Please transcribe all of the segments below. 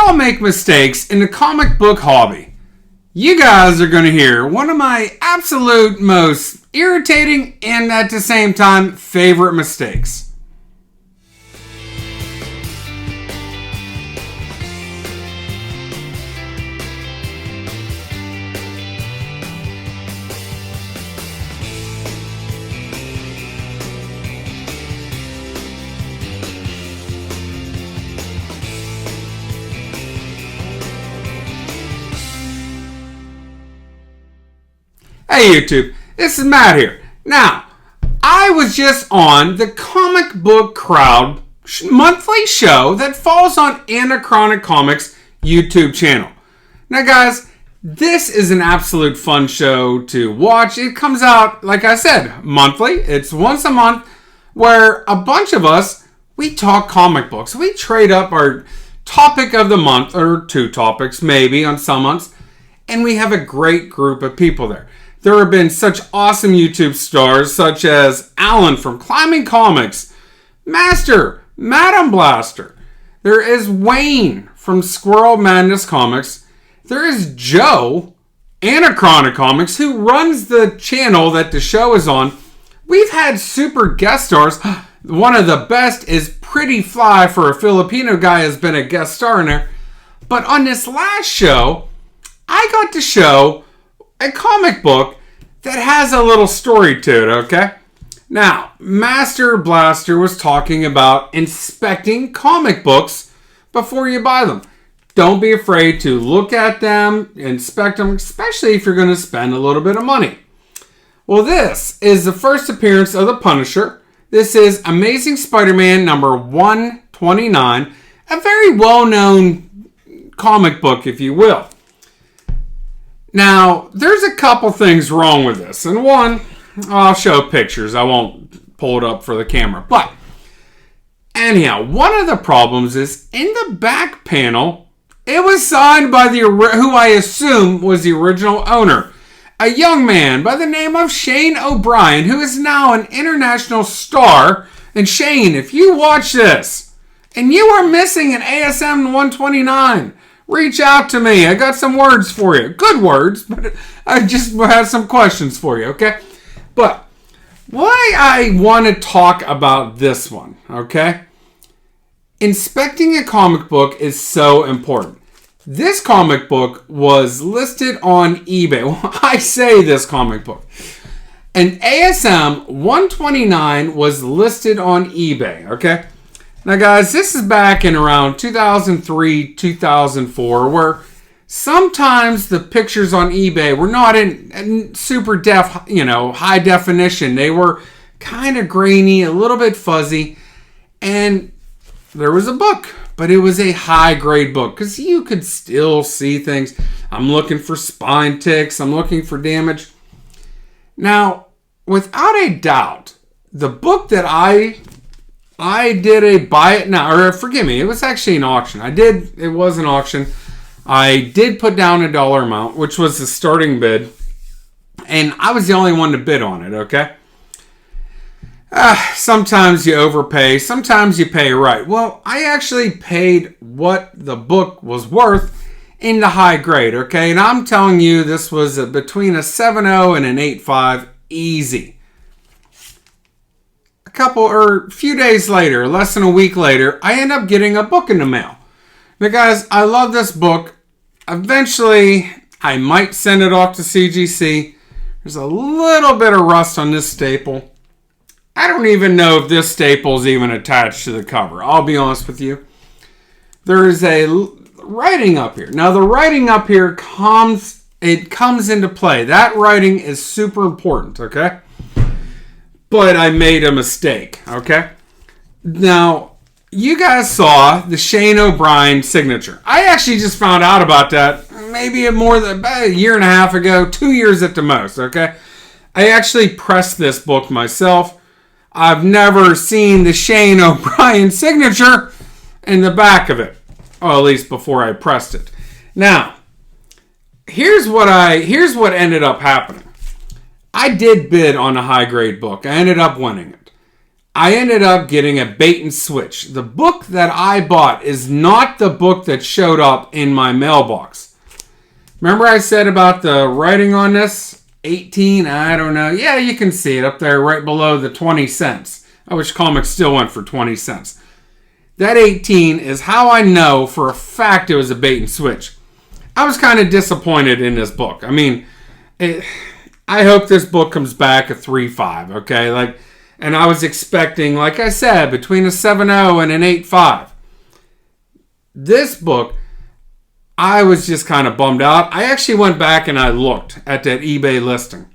all make mistakes in the comic book hobby. You guys are going to hear one of my absolute most irritating and at the same time favorite mistakes. Hey YouTube, this is Matt here. Now, I was just on the Comic Book Crowd monthly show that falls on Anachronic Comics YouTube channel. Now guys, this is an absolute fun show to watch. It comes out, like I said, monthly. It's once a month where a bunch of us, we talk comic books. We trade up our topic of the month, or two topics maybe on some months, and we have a great group of people there. There have been such awesome YouTube stars such as Alan from Climbing Comics, Master, Madam Blaster. There is Wayne from Squirrel Madness Comics. There is Joe, Anachronic Comics, who runs the channel that the show is on. We've had super guest stars. One of the best is Pretty Fly, for a Filipino guy, has been a guest star in there. But on this last show, I got to show a comic book that has a little story to it, okay? Now, Master Blaster was talking about inspecting comic books before you buy them. Don't be afraid to look at them, inspect them, especially if you're going to spend a little bit of money. Well, this is the first appearance of the Punisher. This is Amazing Spider-Man number 129, a very well-known comic book, if you will. Now, there's a couple things wrong with this. And one, I'll show pictures. I won't pull it up for the camera. But, anyhow, one of the problems is in the back panel, it was signed by who I assume was the original owner. A young man by the name of Shane O'Brien, who is now an international star. And Shane, if you watch this, and you are missing an ASM 129, reach out to me. I got some words for you. Good words, but I just have some questions for you, okay? But why I want to talk about this one, okay? Inspecting a comic book is so important. This comic book was listed on eBay. Well, I say this comic book. An ASM 129 was listed on eBay, okay? Now guys, this is back in around 2003, 2004, where sometimes the pictures on eBay were not in super high definition. They were kind of grainy, a little bit fuzzy, and there was a book, but it was a high grade book because you could still see things. I'm looking for spine ticks. I'm looking for damage. Now, without a doubt, the book that I did a buy it now, or forgive me, it was actually an auction. It was an auction. I did put down a dollar amount, which was the starting bid, and I was the only one to bid on it, okay? Sometimes you overpay, sometimes you pay right. Well, I actually paid what the book was worth in the high grade, okay? And I'm telling you, this was between a 7.0 and an 8.5, easy. A few days later, less than a week later, I end up getting a book in the mail. Now guys, I love this book. Eventually, I might send it off to CGC. There's a little bit of rust on this staple. I don't even know if this staple is even attached to the cover. I'll be honest with you. There is a writing up here. Now the writing up here comes into play. That writing is super important, okay? But I made a mistake, okay? Now, you guys saw the Shane O'Brien signature. I actually just found out about that maybe more than about a year and a half ago, 2 years at the most, okay? I actually pressed this book myself. I've never seen the Shane O'Brien signature in the back of it. Or at least before I pressed it. Now, here's what ended up happening. I did bid on a high grade book. I ended up winning it. I ended up getting a bait and switch. The book that I bought is not the book that showed up in my mailbox. Remember I said about the writing on this? 18, I don't know. Yeah, you can see it up there right below the 20 cents. I wish comics still went for 20 cents. That 18 is how I know for a fact it was a bait and switch. I was kind of disappointed in this book. I mean, I hope this book comes back a 3.5, okay? And I was expecting, like I said, between a 7.0 and an 8.5. This book, I was just kind of bummed out. I actually went back and I looked at that eBay listing.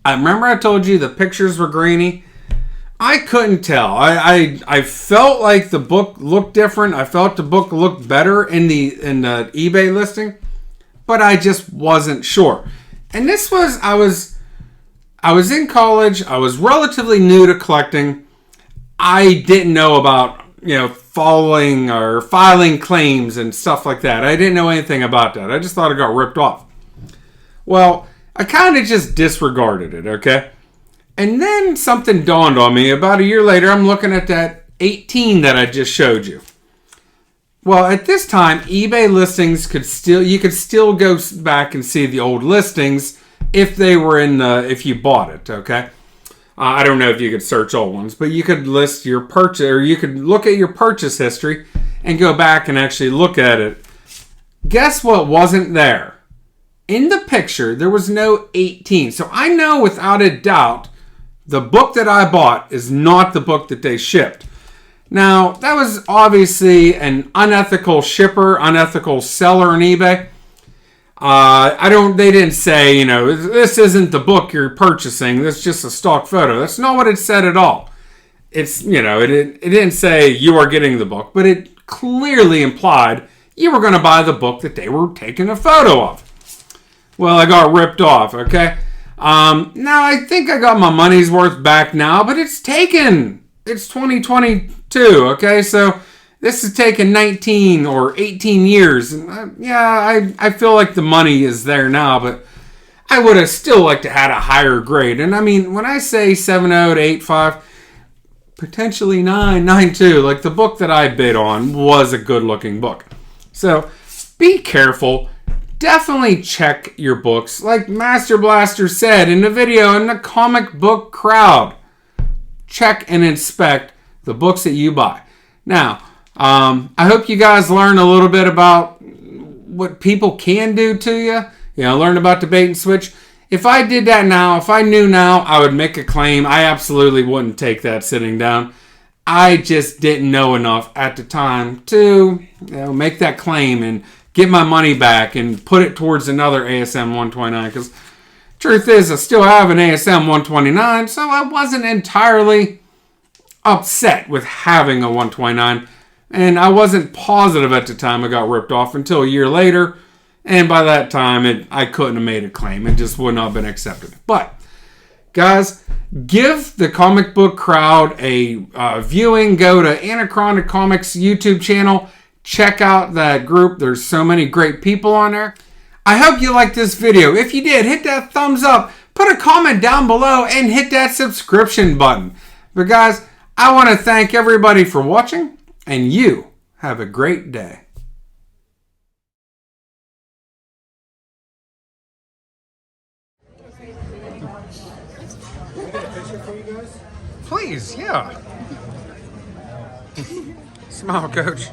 I remember I told you the pictures were grainy. I couldn't tell. I felt like the book looked different. I felt the book looked better in the eBay listing, but I just wasn't sure. And this was, I was in college. I was relatively new to collecting. I didn't know about, filing claims and stuff like that. I didn't know anything about that. I just thought it got ripped off. Well, I kind of just disregarded it, okay? And then something dawned on me. About a year later, I'm looking at that 18 that I just showed you. Well, at this time, eBay listings you could still go back and see the old listings if they were if you bought it, okay? I don't know if you could search old ones, but you could list your purchase, or you could look at your purchase history and go back and actually look at it. Guess what wasn't there? In the picture, there was no 18. So I know without a doubt the book that I bought is not the book that they shipped. Now, that was obviously an unethical shipper, unethical seller on eBay. They didn't say, this isn't the book you're purchasing. This is just a stock photo. That's not what it said at all. It's, it didn't say you are getting the book, but it clearly implied you were going to buy the book that they were taking a photo of. Well, I got ripped off, okay? Now, I think I got my money's worth back now, but it's taken. It's 2022, okay? So this has taken 19 or 18 years. And I feel like the money is there now, but I would have still liked to have a higher grade. And I mean, when I say 7.0 to 8.5, potentially 9.2, like the book that I bid on was a good looking book. So be careful. Definitely check your books. Like Master Blaster said in the video in the comic book crowd, check and inspect the books that you buy. Now, I hope you guys learn a little bit about what people can do to you. Learn about the bait and switch. If I did that now, if I knew now, I would make a claim. I absolutely wouldn't take that sitting down. I just didn't know enough at the time to make that claim and get my money back and put it towards another ASM 129. Because truth is, I still have an ASM 129, so I wasn't entirely upset with having a 129. And I wasn't positive at the time I got ripped off until a year later. And by that time, I couldn't have made a claim. It just would not have been accepted. But, guys, give the comic book crowd a viewing. Go to Anachronic Comics YouTube channel. Check out that group. There's so many great people on there. I hope you liked this video. If you did, hit that thumbs up. Put a comment down below and hit that subscription button. But, guys, I want to thank everybody for watching. And you have a great day. Please, yeah. Smile, Coach.